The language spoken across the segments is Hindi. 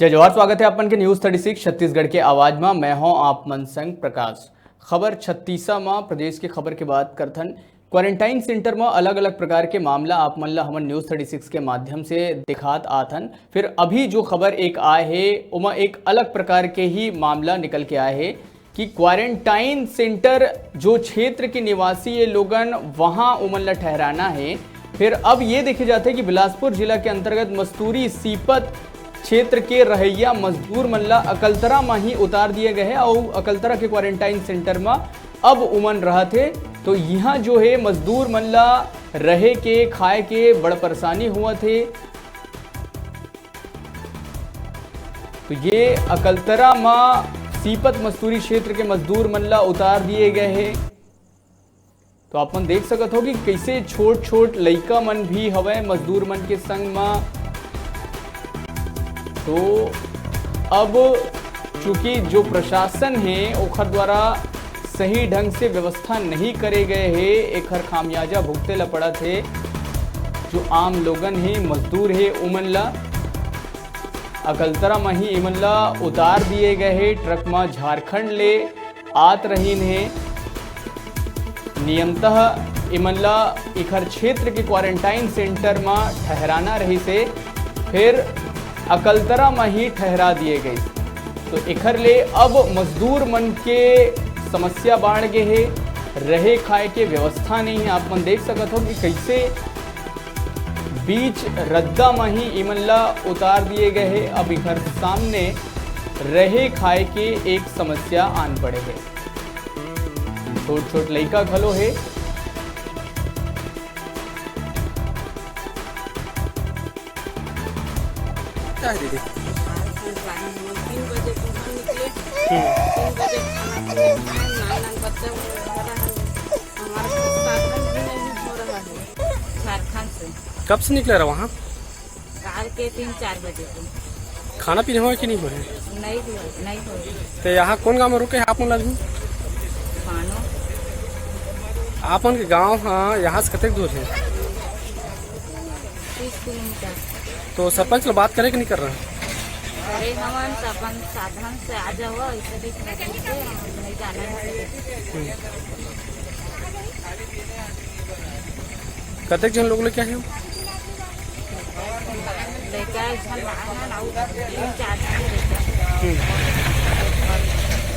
जय जवाहर। स्वागत है अपन के न्यूज 36 छत्तीसगढ़ के आवाज में। मैं हूं आप मन संग प्रकाश। खबर 36 में प्रदेश के खबर के बात करथन। क्वारंटाइन सेंटर में अलग अलग प्रकार के मामला आप मन ला हमन न्यूज 36 के माध्यम से दिखात आथन। फिर अभी जो खबर एक आए है उमा एक अलग प्रकार के ही मामला निकल के आए है कि क्वारंटाइन सेंटर जो क्षेत्र के निवासी ये लोगन वहां उमन ला ठहराना है। फिर अब ये देखे जाते हैं कि बिलासपुर जिला के अंतर्गत मस्तूरी सीपत क्षेत्र के रहैया मजदूर मन ला अकलतरा में ही उतार दिए गए हैं और अकलतरा के क्वारंटाइन सेंटर में अब उमन रहा थे। तो यहाँ जो है मजदूर मन ला रहे के खाए के बड़ परेशानी हुआ थे। तो ये अकलतरा में सीपत मस्तूरी क्षेत्र के मजदूर मन ला उतार दिए गए हैं। तो आप मन देख सकत हो कि कैसे छोट छोट लइका मन भी हवे मजदूर मन के संग में। तो अब चूंकि जो प्रशासन है ओखर द्वारा सही ढंग से व्यवस्था नहीं करे गए हैं, एक खामियाजा भुगते ला पड़ा थे। जो आम लोगन है मजदूर है उमन ला अकलतरा में ही इमन ला उतार दिए गए हैं। ट्रक में झारखंड ले आत रहीन है। नियमतः इमन ला इखर क्षेत्र के क्वारंटाइन सेंटर में ठहराना रही से फिर अकलतरा में ही ठहरा दिए गए। तो इखर ले अब मजदूर मन के समस्या बढ़ गए है। रहे खाए के व्यवस्था नहीं है। आप मन देख सकत हो कि कैसे बीच रद्दा में ही इमन ला उतार दिए गए हैं। अब इखर सामने रहे खाए के एक समस्या आन पड़े है। छोट छोट लइका घलो है। क्या है दीदी? 3 बजे घर निकले, 3 बजे खाना नान बच्चा हमारा साधन भी नहीं हो रहा है झारखंड से। कब से निकले रहा वहाँ? कार के 3-4 बजे को खाना पीना हुआ कि नहीं हुआ? नहीं हो। तो यहाँ कौन गाँव में रुके हैं आप लोग? मानो आपन के गाँव हाँ यहाँ से कतक दूर है? 30 किलोमीटर। तो सरपंच से बात करे कि नहीं कर रहा? अरे हवन अपन साधन से आ जाओ, ऐसे नहीं जाना है। कतक जन लोग क्या है? लेकर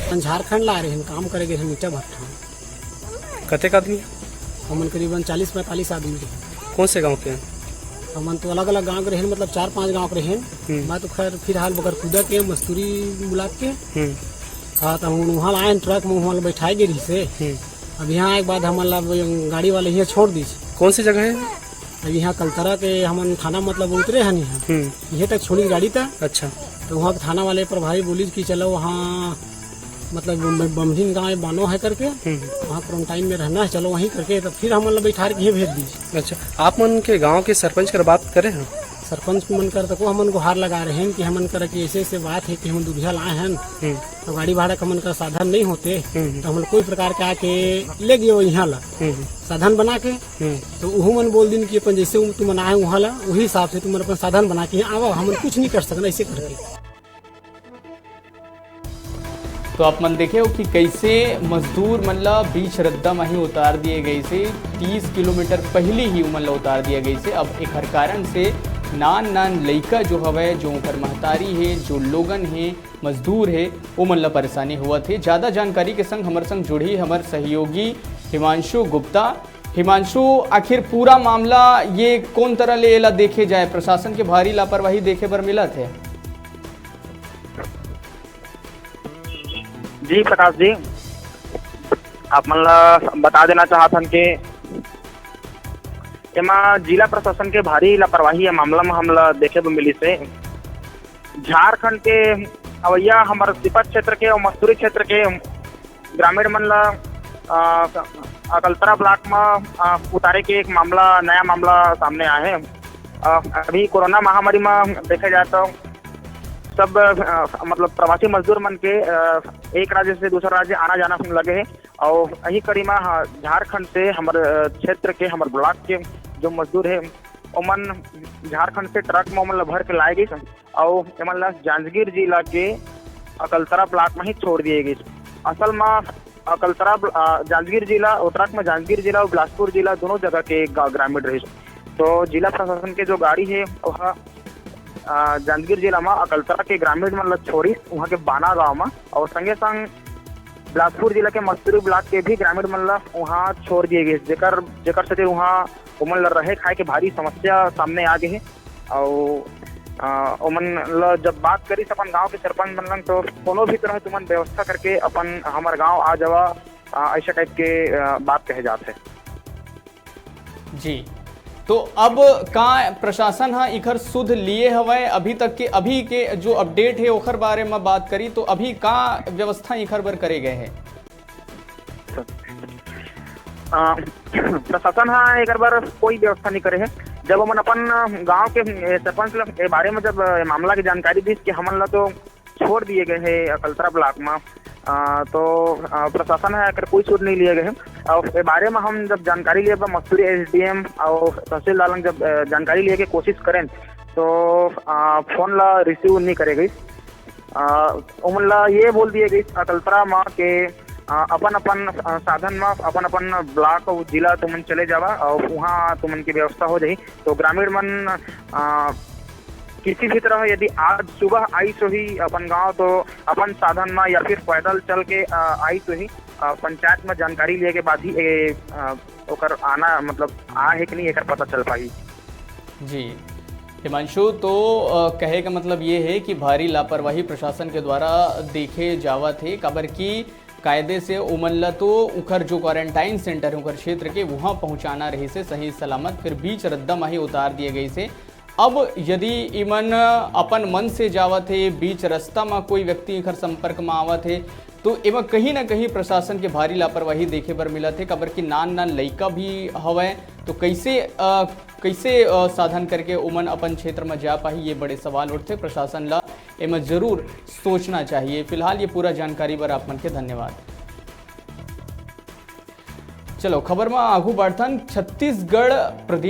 3-4 झारखंड ला रहे हैं, काम करेंगे हम ईटा भट्टा। कतक आदमी? हमन करीबन 40-45 आदमी रहे। कौन से गाँव के हैं? हमन तो अलग अलग गांव के रहे, मतलब 4-5 गांव के रहे। मैं तो खैर फिलहाल बगरकुदा के मस्तूरी ब्लॉक के। हाँ तो हम वहाँ आए ट्रक में वहाँ बैठाए गए रही से। अब यहाँ एक बाद हमारा गाड़ी वाले यहाँ छोड़ दी। कौन सी जगह है? अब यहाँ कलतरा के हमन थाना मतलब उतरे हैं यहाँ तक छोड़ी गाड़ी था। अच्छा। तो वहाँ थाना वाले प्रभारी बोली कि चलो वहाँ मतलब बमहीन गाँव बानो है करके वहाँ क्वारंटाइन में रहना है, चलो वहीं करके। तो फिर हम बैठा के भेज दी। अच्छा, आप मन के गांव के सरपंच कर बात करे हैं? सरपंच मन कर तको हमन को हार लगा रहे हैं कि हमन कर कि ऐसे बात है कि हम दुधिया लाए हैं तो गाड़ी भाड़ा का मन का साधन नहीं होते। तो हम कोई प्रकार के आके ले गए यहाँ ला साधन बना के। तो वह मन बोल दिन कि अपन जैसे तुम आए वहाँ ला वही हिसाब से तुम अपन साधन बना के आओ, हम कुछ नहीं कर सकना ऐसे करके। तो आप मन देखे हो कि कैसे मजदूर मन ला बीच रद्दा में ही उतार दिए गए से। 30 किलोमीटर पहले ही उमन ला उतार दिया गई से। अब एक हर कारण से नान लइका जो हवे, जो ऊपर महतारी है, जो लोगन है, मजदूर है, उमन ला परेशानी हुआ थे। ज़्यादा जानकारी के संग हमारे संग जुड़ी हमारे सहयोगी हिमांशु गुप्ता। हिमांशु, आखिर पूरा मामला ये कौन तरह ले ला देखे जाए? प्रशासन के भारी लापरवाही देखे पर मिला थे। जी प्रकाश जी, आप मन बता देना चाहत हन कि एमा जिला प्रशासन के भारी लापरवाही मामला में हमला देखे को मिली से। झारखंड के अवैया हमारे सीपत क्षेत्र के और मस्तूरी क्षेत्र के ग्रामीण मन ला अकलतरा ब्लॉक में उतारे के एक मामला, नया मामला सामने आया है। अभी कोरोना महामारी में देखा जाए तो सब मतलब प्रवासी मजदूर मन के एक राज्य से दूसरा राज्य आना जाना लगे है। और यही कड़ी में झारखंड से हमारे क्षेत्र के हमारे ब्लॉक के जो मजदूर है ओमन झारखंड से ट्रक में ओमन ला भर के लाए गई और एमन ला जांजगीर जिला के अकलतरा ब्लॉक में ही छोड़ दिए गई। असल में अकलतरा जांजगीर जिला और ट्रक में जांजगीर जिला और बिलासपुर जिला दोनों जगह के ग्रामीण रहे। तो जिला प्रशासन के जो गाड़ी है वह जांजगीर जिला में अकलतरा के ग्रामीण मतलब छोड़ी वहाँ के बाना गाँव में और संगे संग बिलासपुर जिला के मस्तूरी ब्लॉक के भी ग्रामीण मतलब वहाँ छोड़ दिए गए जेकर से वहाँ उमन रहे खाए के भारी समस्या सामने आ गई है। और उमन जब बात करी अपन गांव के सरपंच बनलन तो कोनो भी तरह तुमन व्यवस्था करके अपन हमार गांव आ जावा ऐसा टाइप के बात कहे जाते जी। तो अब का प्रशासन हाँ इखर सुध लिए हवय अभी के जो अपडेट है ओखर बारे में बात करी तो अभी का व्यवस्था इखर बर करे गए हैं? प्रशासन हाँ एक बार कोई व्यवस्था नहीं करे है। जब हम अपन गांव के सरपंच के बारे में जब मामला की जानकारी दी कि हमन ला तो छोड़ दिए गए हैं अकलतरा ब्लॉक में तो प्रशासन है अगर कोई सूद नहीं लिए गए और इस बारे में हम जब जानकारी लिए मस्तूरी SDM और तहसीलदार जब जानकारी लिए के कोशिश करें तो फोन ला रिसीव नहीं करे गई। उमन ला ये बोल दिए गई अकलतरा माँ के अपन साधन में अपन ब्लॉक और जिला तुमन चले जावा और वहाँ तुमन की व्यवस्था हो जाए। तो ग्रामीण मन किसी भी तरह यदि आज सुबह आई तो ही अपन गांव तो अपन साधन में या फिर पैदल चल के आई तो ही पंचायत में जानकारी लिए के बाद ही ओकर आना मतलब आ है कि नहीं एक पता चल पाई। जी हिमांशु, तो कहे का मतलब ये है कि भारी लापरवाही प्रशासन के द्वारा देखे जावा थे काबर की कायदे से उमन तो उखर जो क्वारंटाइन सेंटर है उखर क्षेत्र के वहाँ पहुँचाना रही से सही सलामत फिर बीच रद्दा माही उतार दिए गई से। अब यदि इमन अपन मन से जावत है बीच रास्ता में कोई व्यक्ति इखर संपर्क में आवत है तो एवं कहीं ना कहीं प्रशासन के भारी लापरवाही देखे बर मिला थे काबर की नान लइका भी हवय तो कैसे साधन करके उमन अपन क्षेत्र में जा पाही ये बड़े सवाल उठते। प्रशासन ला एम जरूर सोचना चाहिए। फिलहाल ये पूरा जानकारी बर आप मन के धन्यवाद। चलो खबर में आगू बढ़थन। छत्तीसगढ़ प्रदेश